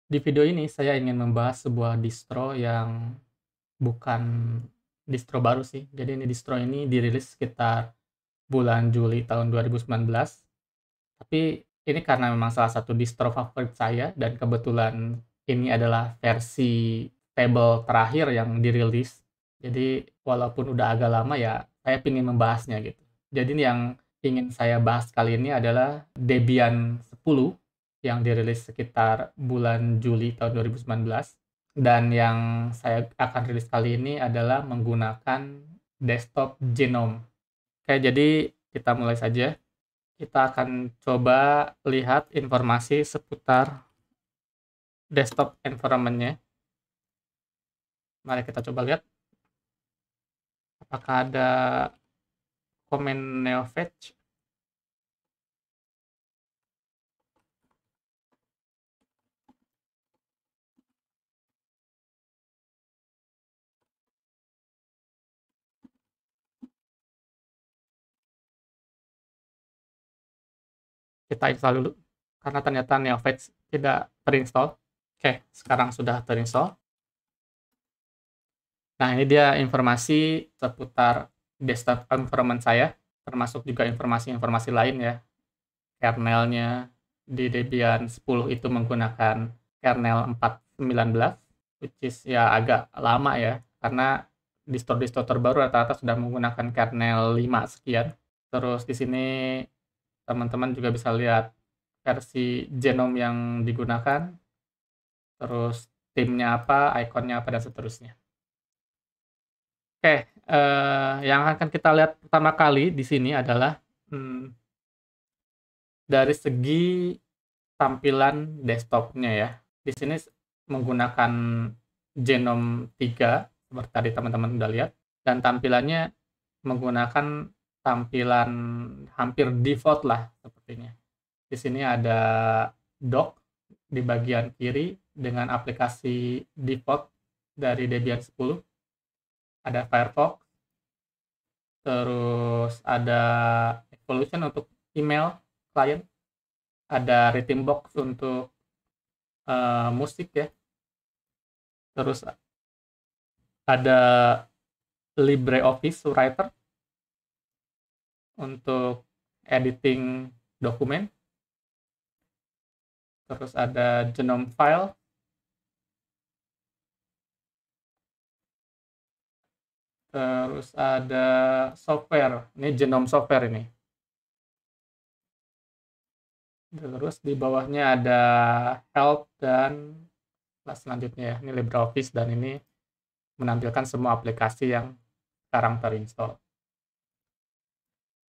Di video ini saya ingin membahas sebuah distro yang bukan distro baru sih. Jadi distro ini dirilis sekitar bulan Juli tahun 2019. Tapi ini karena memang salah satu distro favorit saya dan kebetulan ini adalah versi stable terakhir yang dirilis. Jadi walaupun udah agak lama ya, saya ingin membahasnya gitu. Jadi yang ingin saya bahas kali ini adalah Debian 10 yang dirilis sekitar bulan Juli tahun 2019. Dan yang saya akan rilis kali ini adalah menggunakan desktop Genome. Oke, jadi kita mulai saja. Kita akan coba lihat informasi seputar desktop environment-nya. Mari kita coba lihat apakah ada komen neofetch. Kita install dulu karena ternyata neofetch tidak terinstall. Oke, sekarang sudah terinstall. Nah, ini dia informasi seputar desktop environment saya, termasuk juga informasi-informasi lain ya. Kernelnya di Debian 10 itu menggunakan kernel 4.19, which is ya agak lama ya, karena distro-distro terbaru rata-rata sudah menggunakan kernel 5 sekian. Terus di sini teman-teman juga bisa lihat versi Genome yang digunakan, terus timnya apa, ikonnya apa, dan seterusnya. Oke, yang akan kita lihat pertama kali di sini adalah dari segi tampilan desktopnya ya. Di sini menggunakan Genome 3 seperti tadi teman-teman udah lihat, dan tampilannya menggunakan tampilan hampir default lah sepertinya. Di sini ada dock di bagian kiri dengan aplikasi default dari Debian 10. Ada Firefox, terus ada Evolution untuk email client, ada Rhythmbox untuk musik ya, terus ada LibreOffice Writer untuk editing dokumen, terus ada Genome File, terus ada software, ini Genome Software ini. Terus di bawahnya ada help dan kelas selanjutnya ya, ini LibreOffice, dan ini menampilkan semua aplikasi yang sekarang terinstall.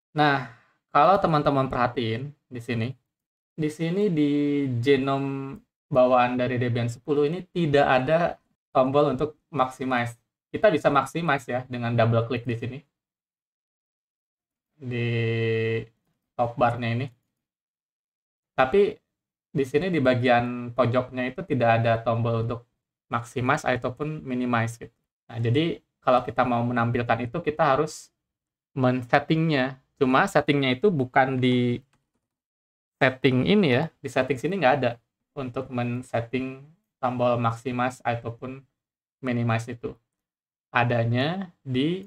Nah, kalau teman-teman perhatiin di sini di Genome bawaan dari Debian 10 ini tidak ada tombol untuk maximize. Kita bisa maximize ya dengan double klik di sini di top bar-nya ini. Tapi di sini di bagian pojoknya itu tidak ada tombol untuk maximize ataupun minimize gitu. Nah, jadi kalau kita mau menampilkan itu kita harus men-settingnya. Cuma settingnya itu bukan di setting ini ya, di setting sini nggak ada untuk men-setting tombol maximize ataupun minimize itu. Adanya di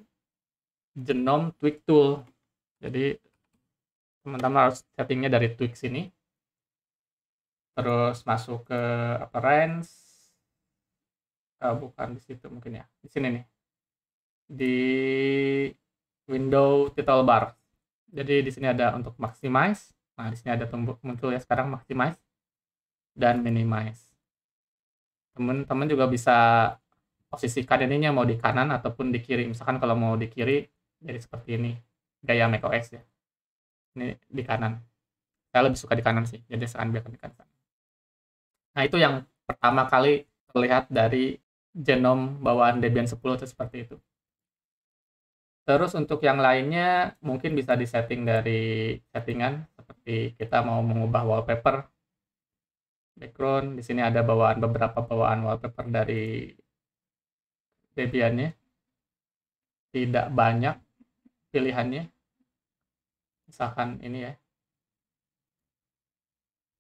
Genome Tweak Tool. Jadi teman-teman harus settingnya dari tweak sini, terus masuk ke appearance, bukan di situ mungkin ya, di sini nih, di window title bar. Jadi di sini ada untuk maximize. Nah, di sini ada muncul ya sekarang maximize dan minimize. Teman-teman juga bisa posisikan ininya mau di kanan ataupun di kiri. Misalkan kalau mau di kiri jadi seperti ini, gaya macOS ya. Ini di kanan. Saya lebih suka di kanan sih, jadi saya ambilkan di kanan. Nah, itu yang pertama kali terlihat dari Genome bawaan Debian 10 itu seperti itu. Terus untuk yang lainnya mungkin bisa disetting dari settingan, seperti kita mau mengubah wallpaper, background. Di sini ada beberapa bawaan wallpaper dari Debian-nya. Tidak banyak pilihannya. Misalkan ini ya.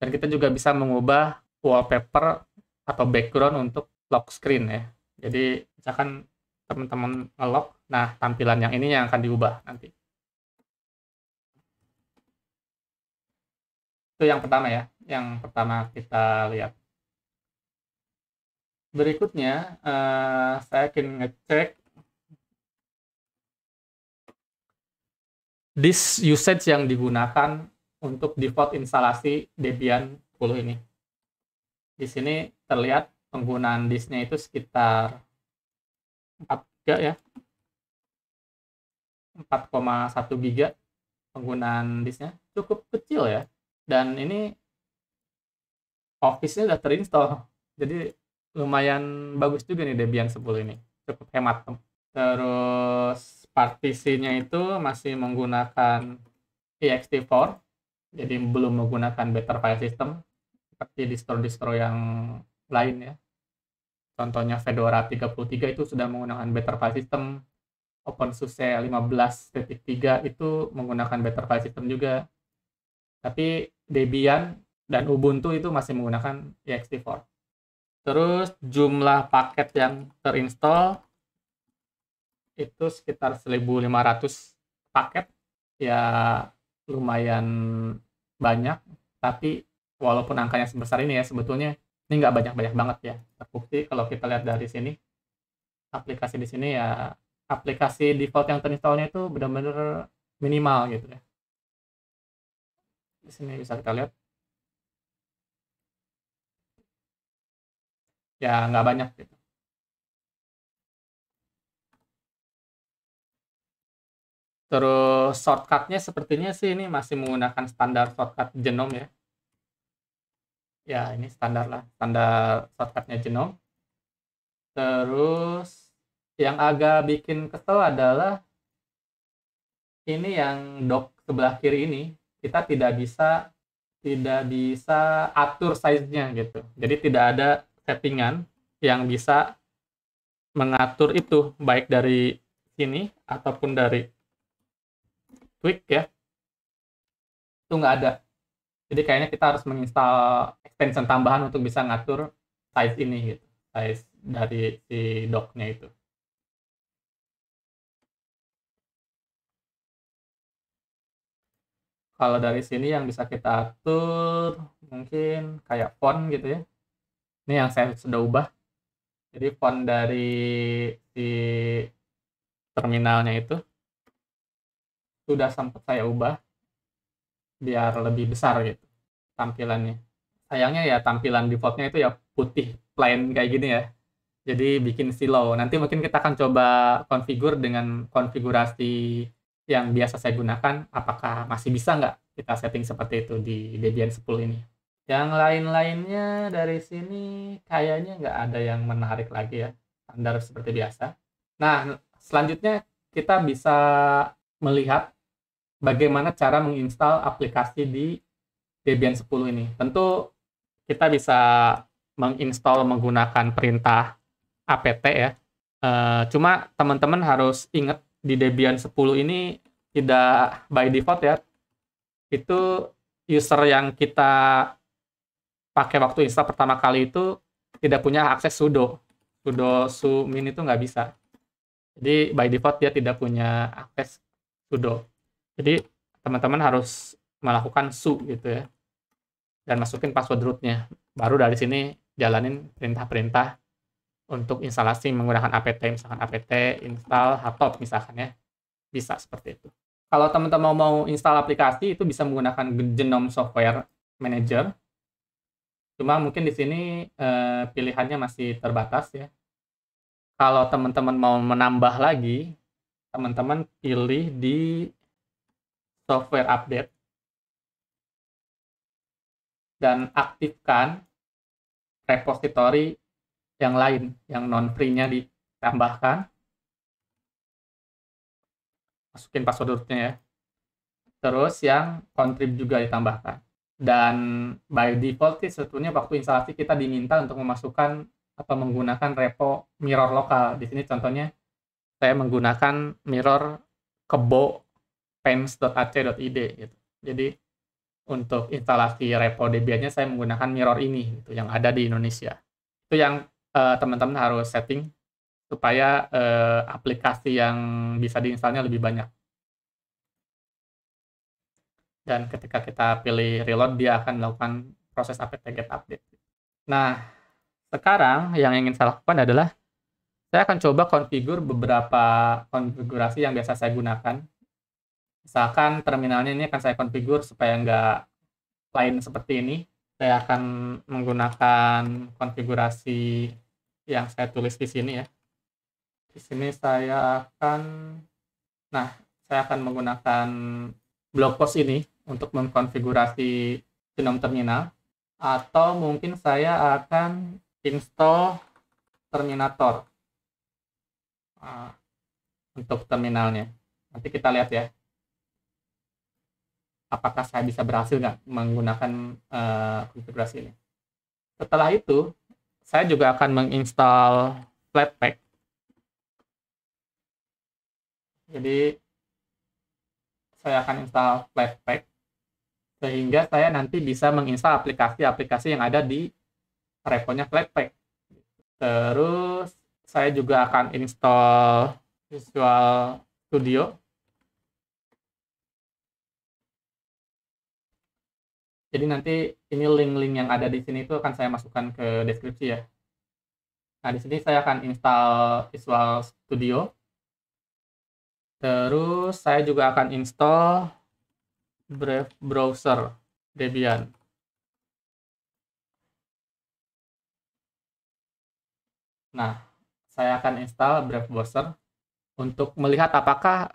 Dan kita juga bisa mengubah wallpaper atau background untuk lock screen ya. Jadi misalkan teman-teman nge-lock, nah tampilan yang ini yang akan diubah nanti. Itu yang pertama ya, yang pertama kita lihat. Berikutnya saya akan ngecek disk usage yang digunakan untuk default instalasi Debian 10 ini. Di sini terlihat penggunaan disknya itu sekitar 4 GB ya. 4,1 GB penggunaan disknya. Cukup kecil ya. Dan ini Office-nya udah terinstall. Jadi lumayan bagus juga nih Debian 10 ini. Cukup hemat. Terus partisinya itu masih menggunakan ext4. Jadi belum menggunakan Better File System seperti distro-distro yang lain ya. Contohnya Fedora 33 itu sudah menggunakan Better File System. OpenSUSE 15.3 itu menggunakan Better File System juga. Tapi Debian dan Ubuntu itu masih menggunakan ext4. Terus jumlah paket yang terinstall itu sekitar 1.500 paket. Ya lumayan banyak, tapi walaupun angkanya sebesar ini ya, sebetulnya ini nggak banyak-banyak banget ya. Terbukti kalau kita lihat dari sini, aplikasi di sini ya, aplikasi default yang terinstallnya itu benar-benar minimal gitu ya. Di sini bisa kita lihat. Ya nggak banyak gitu. Terus shortcut-nya sepertinya sih ini masih menggunakan standar shortcut Genome ya. Ya ini standar lah, standar shortcut-nya Genome. Terus yang agak bikin kesel adalah ini yang dock sebelah kiri ini, kita tidak bisa atur size-nya gitu. Jadi tidak ada settingan yang bisa mengatur itu, baik dari sini ataupun dari tweak ya, itu nggak ada. Jadi kayaknya kita harus menginstal extension tambahan untuk bisa ngatur size ini gitu, size dari si docknya itu. Kalau dari sini yang bisa kita atur mungkin kayak font gitu ya. Ini yang saya sudah ubah. Jadi font dari si terminalnya itu sudah sempat saya ubah biar lebih besar gitu tampilannya. Sayangnya ya tampilan defaultnya itu ya putih plain kayak gini ya. Jadi bikin silau. Nanti mungkin kita akan coba konfigur dengan konfigurasi yang biasa saya gunakan. Apakah masih bisa nggak kita setting seperti itu di Debian 10 ini. Yang lain-lainnya dari sini kayaknya nggak ada yang menarik lagi ya. Standar seperti biasa. Nah, selanjutnya kita bisa melihat bagaimana cara menginstal aplikasi di Debian 10 ini. Tentu kita bisa menginstal menggunakan perintah apt ya. Cuma teman-teman harus ingat di Debian 10 ini tidak by default ya. Itu user yang kita pakai waktu install pertama kali itu tidak punya akses sudo. Sudo su-min itu nggak bisa. Jadi by default dia tidak punya akses sudo. Jadi teman-teman harus melakukan su gitu ya. Dan masukin password rootnya. Baru dari sini jalanin perintah-perintah untuk instalasi menggunakan apt, misalkan apt install httop misalkan ya. Bisa seperti itu. Kalau teman-teman mau install aplikasi itu bisa menggunakan Genome Software Manager. Cuma mungkin di sini pilihannya masih terbatas ya. Kalau teman-teman mau menambah lagi, teman-teman pilih di software update dan aktifkan repository yang lain, yang non-free-nya ditambahkan. Masukin password rootnya ya. Terus yang contrib juga ditambahkan. Dan by default sih sebetulnya waktu instalasi kita diminta untuk memasukkan atau menggunakan repo mirror lokal. Di sini contohnya saya menggunakan mirror kebo pens.ac.id gitu. Jadi untuk instalasi repo Debian-nya saya menggunakan mirror ini gitu, yang ada di Indonesia. Itu yang teman-teman harus setting supaya aplikasi yang bisa diinstalnya lebih banyak. Dan ketika kita pilih reload, dia akan melakukan proses apt-get update. Nah, sekarang yang ingin saya lakukan adalah saya akan coba beberapa konfigurasi yang biasa saya gunakan. Misalkan terminalnya ini akan saya konfigur supaya nggak lain seperti ini. Saya akan menggunakan konfigurasi yang saya tulis di sini ya. Di sini saya akan menggunakan blog post ini untuk mengkonfigurasi Genome Terminal, atau mungkin saya akan install Terminator untuk terminalnya. Nanti kita lihat ya, apakah saya bisa berhasil nggak menggunakan konfigurasi ini. Setelah itu, saya juga akan menginstal Flatpak. Jadi, saya akan install Flatpak, sehingga saya nanti bisa menginstal aplikasi-aplikasi yang ada di reponya Flatpak. Terus, saya juga akan install Visual Studio. Jadi nanti ini link-link yang ada di sini itu akan saya masukkan ke deskripsi ya. Nah, di sini saya akan install Visual Studio. Terus saya juga akan install Brave Browser Debian. Nah, saya akan install Brave Browser untuk melihat apakah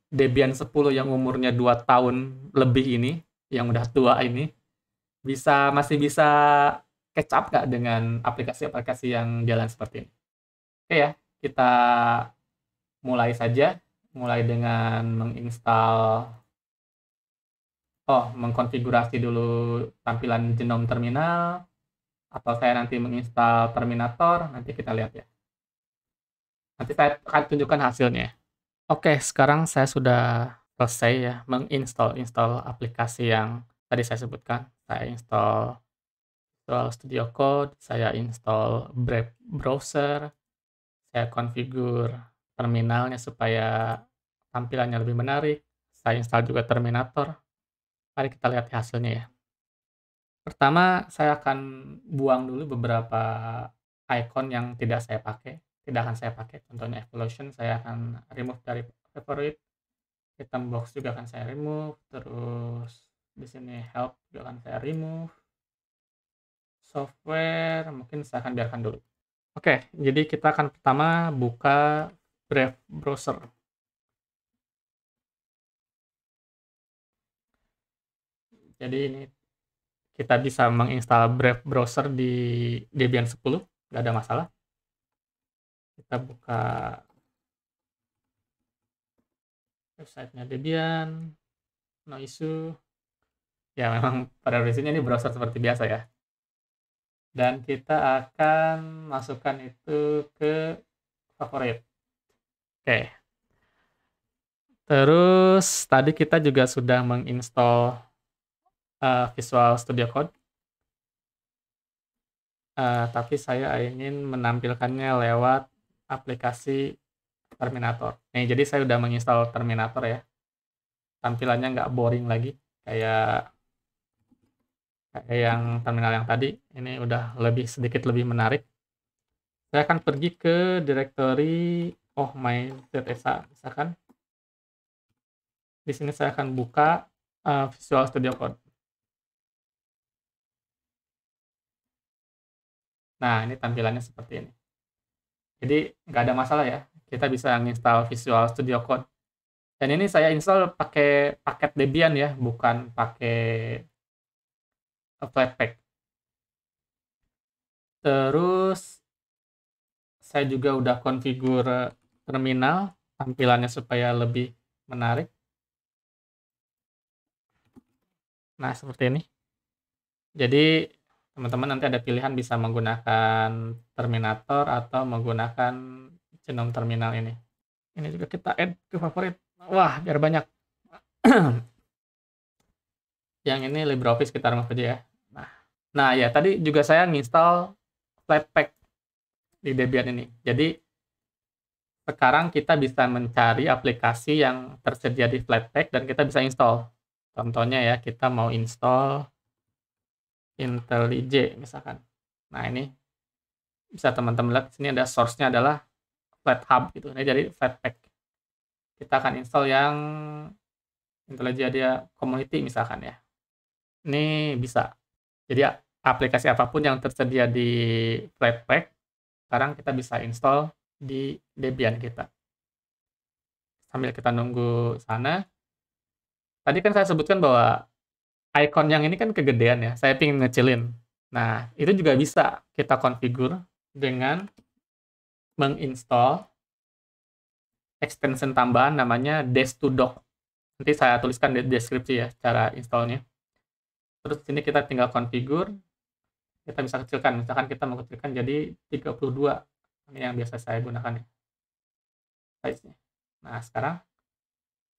Debian 10 yang umurnya 2 tahun lebih ini, yang udah tua ini, masih bisa catch up nggak dengan aplikasi-aplikasi yang jalan seperti ini. Oke ya, kita mulai saja. Mulai dengan mengkonfigurasi dulu tampilan Genome Terminal, atau saya nanti menginstal Terminator, nanti kita lihat ya. Nanti saya akan tunjukkan hasilnya. Oke, sekarang saya sudah selesai ya menginstall aplikasi yang tadi saya sebutkan. Saya install Visual Studio Code, saya install Brave Browser, saya konfigur terminalnya supaya tampilannya lebih menarik. Saya install juga Terminator. Mari kita lihat hasilnya ya. Pertama, saya akan buang dulu beberapa icon yang tidak akan saya pakai. Contohnya Evolution, saya akan remove dari favorite. Item box juga akan saya remove. Terus di sini help juga akan saya remove. Software mungkin saya akan biarkan dulu. Oke, jadi kita akan pertama buka Brave Browser. Jadi ini kita bisa menginstal Brave Browser di Debian 10, nggak ada masalah. Kita buka websitenya Debian, no issue. Ya memang pada prinsipnya ini browser seperti biasa ya. Dan kita akan masukkan itu ke favorit. Oke. Terus tadi kita juga sudah menginstall Visual Studio Code. Tapi saya ingin menampilkannya lewat aplikasi Terminator. Nih, jadi saya udah menginstal Terminator ya. Tampilannya nggak boring lagi kayak yang terminal yang tadi. Ini udah sedikit lebih menarik. Saya akan pergi ke direktori my.zsa misalkan. Di sini saya akan buka Visual Studio Code. Nah, ini tampilannya seperti ini. Jadi nggak ada masalah ya. Kita bisa menginstal Visual Studio Code. Dan ini saya install pakai paket Debian ya, bukan pakai Flatpak. Terus saya juga udah konfigur terminal tampilannya supaya lebih menarik. Nah, seperti ini. Jadi teman-teman nanti ada pilihan bisa menggunakan Terminator atau menggunakan Genome Terminal ini. Ini juga kita add ke favorit. Wah, biar banyak. Yang ini LibreOffice kita remove aja ya. Nah ya tadi juga saya nginstal Flatpak di Debian ini. Jadi sekarang kita bisa mencari aplikasi yang tersedia di Flatpak dan kita bisa install. Contohnya ya, kita mau install IntelliJ misalkan. Nah, ini bisa teman-teman lihat sini ada source-nya adalah FlatHub gitu. Ini jadi Flatpak. Kita akan install yang IntelliJ dia community misalkan ya. Ini bisa. Jadi aplikasi apapun yang tersedia di Flatpak, sekarang kita bisa install di Debian kita. Sambil kita nunggu sana. Tadi kan saya sebutkan bahwa icon yang ini kan kegedean ya. Saya ingin ngecilin. Nah, itu juga bisa kita konfigur dengan menginstall extension tambahan namanya Dash2Dock. Nanti saya tuliskan di deskripsi ya cara installnya. Terus sini kita tinggal konfigur. Kita bisa kecilkan. Misalkan kita mau kecilkan jadi 32. Ini yang biasa saya gunakan ya. Size-nya. Nah, sekarang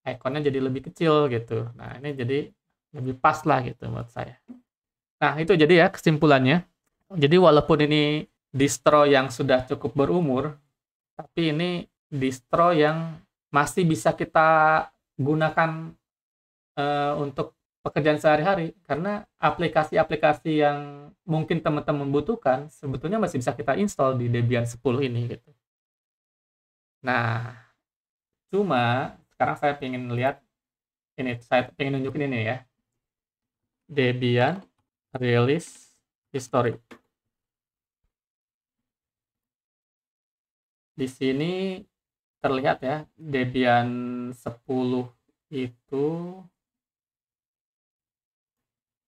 ikonnya jadi lebih kecil gitu. Nah, ini jadi lebih pas lah gitu buat saya. Nah, itu jadi ya kesimpulannya. Jadi walaupun ini distro yang sudah cukup berumur, tapi ini distro yang masih bisa kita gunakan untuk pekerjaan sehari-hari. Karena aplikasi-aplikasi yang mungkin teman-teman butuhkan, sebetulnya masih bisa kita install di Debian 10 ini gitu. Nah, cuma sekarang saya ingin lihat ini, saya ingin nunjukin ini ya. Debian release history. Di sini terlihat ya, Debian 10 itu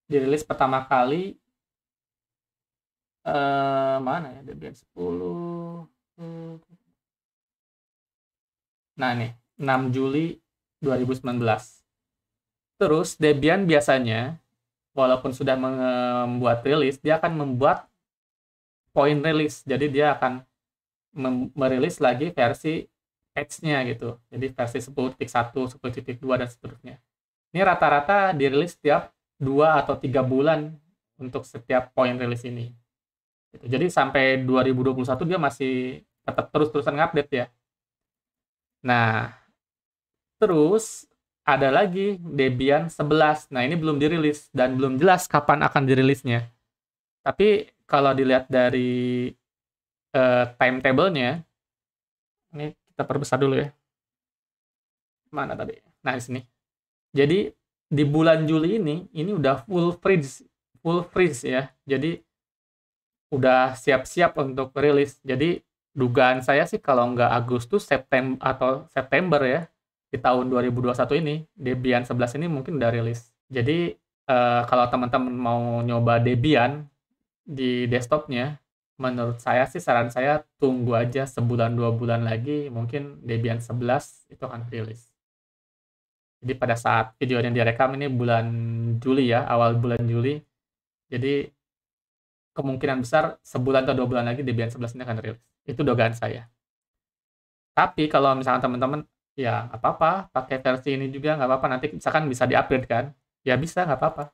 dirilis pertama kali mana ya Debian 10. Nah, nih 6 Juli 2019. Terus Debian biasanya walaupun sudah membuat rilis, dia akan membuat point release. Jadi dia akan merilis lagi versi patch-nya gitu. Jadi versi 10.1, 10.2 dan seterusnya. Ini rata-rata dirilis setiap 2 atau 3 bulan untuk setiap point release ini. Gitu. Jadi sampai 2021 dia masih tetap terus-terusan ngupdate ya. Nah, terus ada lagi Debian 11. Nah, ini belum dirilis dan belum jelas kapan akan dirilisnya. Tapi kalau dilihat dari timetable-nya, ini kita perbesar dulu ya. Mana tadi? Nah, di sini. Jadi di bulan Juli ini udah full freeze ya. Jadi udah siap-siap untuk rilis. Jadi dugaan saya sih kalau nggak Agustus, September atau September ya, di tahun 2021 ini Debian 11 ini mungkin udah rilis. Jadi kalau teman-teman mau nyoba Debian di desktopnya, menurut saya sih saran saya tunggu aja sebulan 2 bulan lagi, mungkin Debian 11 itu akan rilis. Jadi pada saat video yang direkam ini bulan Juli ya, awal bulan Juli. Jadi kemungkinan besar sebulan atau 2 bulan lagi Debian 11 ini akan rilis. Itu dugaan saya. Tapi kalau misalkan teman-teman ya nggak apa-apa, pakai versi ini juga nggak apa-apa, nanti misalkan bisa di-upgrade kan, ya bisa nggak apa-apa.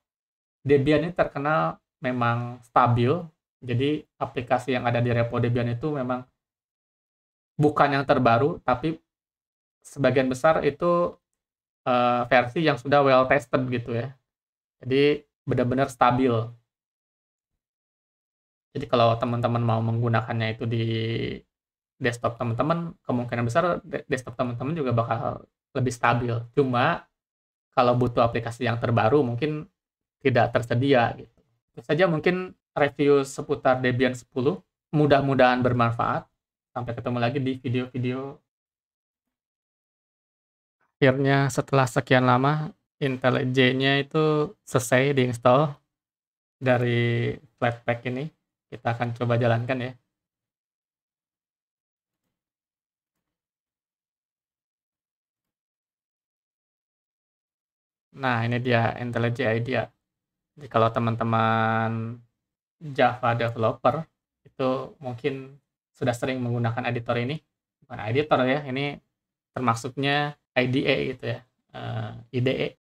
Debian ini terkenal memang stabil, jadi aplikasi yang ada di repo Debian itu memang bukan yang terbaru, tapi sebagian besar itu versi yang sudah well tested gitu ya. Jadi benar-benar stabil. Jadi kalau teman-teman mau menggunakannya itu di desktop teman-teman, kemungkinan besar desktop teman-teman juga bakal lebih stabil. Cuma kalau butuh aplikasi yang terbaru mungkin tidak tersedia gitu. Itu saja mungkin review seputar Debian 10. Mudah-mudahan bermanfaat. Sampai ketemu lagi di video-video. Akhirnya setelah sekian lama IntelliJ-nya itu selesai diinstal dari Flatpak ini. Kita akan coba jalankan ya. Nah, ini dia IntelliJ IDEA. Jadi kalau teman-teman Java developer itu mungkin sudah sering menggunakan editor ini. Bukan editor ya, ini termasuknya IDE gitu ya. IDE